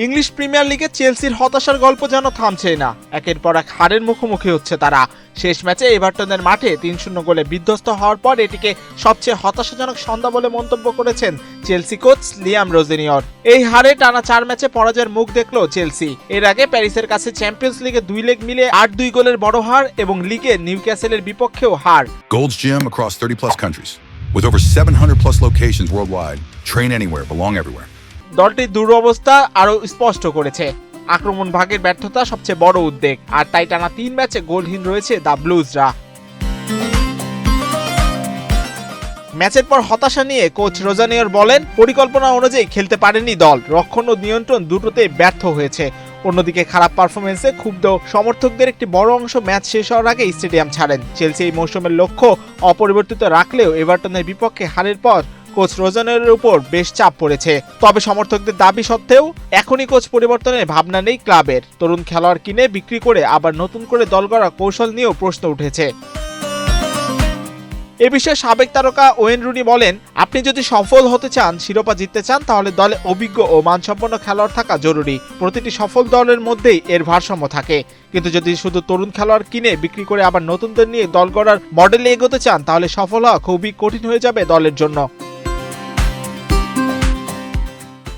English premier লিগে চেলসির হতাশার গল্প যেন থামছেই না। একের পর এক হারের মুখোমুখি হচ্ছে তারা। শেষ ম্যাচে এভারটনের মাঠে ৩-০ গোলে বিধ্বস্ত হওয়ার পর এটিকে সবচেয়ে হতাশাজনক সন্ধ্যা বলে মন্তব্য করেছেন চেলসি কোচ লিয়াম রোজেনিয়র। এই হারে টানা ৪ ম্যাচে পরাজয়ের মুখ দেখল চেলসি। এর আগে প্যারিসের কাছে চ্যাম্পিয়ন্স লিগে 2 লেগ মিলে ৮-২ গোলের বড় হার এবং লিগে নিউক্যাসলের বিপক্ষেও হার। Gold's Gym across 30+ countries with over 700+ locations worldwide. Train anywhere, belong everywhere. দলটির দুরবস্থা আরও স্পষ্ট করেছে। আক্রমণ ভাগের ব্যর্থতা সবচেয়ে বড় উদ্বেগ, আর তাই টানা ৩ ম্যাচে গোলহীন রয়েছে দ্য ব্লুজরা। ম্যাচের পর হতাশা নিয়ে কোচ রোজানিয়র বলেন, পরিকল্পনা অনুযায়ী খেলতে পারেনি দল, রক্ষণ ও নিয়ন্ত্রণ দুটোতেই ব্যর্থ হয়েছে। অন্যদিকে খারাপ পারফরমেন্সে ক্ষুব্ধ সমর্থকদের একটি বড় অংশ ম্যাচ শেষ হওয়ার আগে স্টেডিয়াম ছাড়েন। চেলসি এই মৌসুমের লক্ষ্য অপরিবর্তিত রাখলেও এভারটনের বিপক্ষে হারের পর কোচ রোজানিয়রের উপর বেশ চাপ পড়েছে। তবে সমর্থকদের দাবি সত্ত্বেও এখনই কোচ পরিবর্তনের ভাবনা নেই ক্লাবের। তরুণ খেলোয়াড় কিনে বিক্রি করে আবার নতুন করে দল গড়া কৌশল নিয়েও প্রশ্ন উঠেছে। এ বিষয়ে সাবেক তারকা ওয়েন রুনি বলেন, আপনি যদি সফল হতে চান, শিরোপা জিততে চান, তাহলে দলে অভিজ্ঞ ও মানসম্পন্ন খেলোয়াড় থাকা জরুরি। প্রতিটি সফল দলের মধ্যেই এর ভারসাম্য থাকে। কিন্তু যদি শুধু তরুণ খেলোয়াড় কিনে বিক্রি করে আবার নতুনদের নিয়ে দল গড়ার মডেলে এগোতে চান, তাহলে সফল হওয়া খুবই কঠিন হয়ে যাবে দলের জন্য।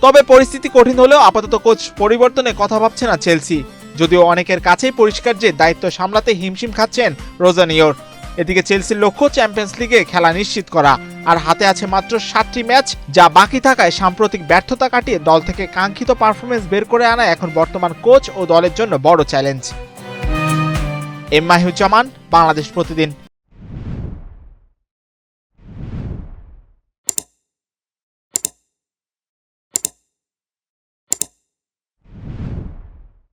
তবে পরিস্থিতি কঠিন হলেও আপাতত কোচ পরিবর্তনে কথা ভাবছে না চেলসি, যদিও অনেকের কাছেই পরিষ্কার যে দায়িত্ব সামলাতে হিমশিম খাচ্ছেন রোজানিয়র। এদিকে চেলসির লক্ষ্য চ্যাম্পিয়ন্স লিগে খেলা নিশ্চিত করা, আর হাতে আছে মাত্র ৭টি ম্যাচ, যা বাকি থাকায় সাম্প্রতিক ব্যর্থতা কাটিয়ে দল থেকে কাঙ্ক্ষিত পারফরমেন্স বের করে আনা এখন বর্তমান কোচ ও দলের জন্য বড় চ্যালেঞ্জ। মাহিউজ্জামান, বাংলাদেশ প্রতিদিন।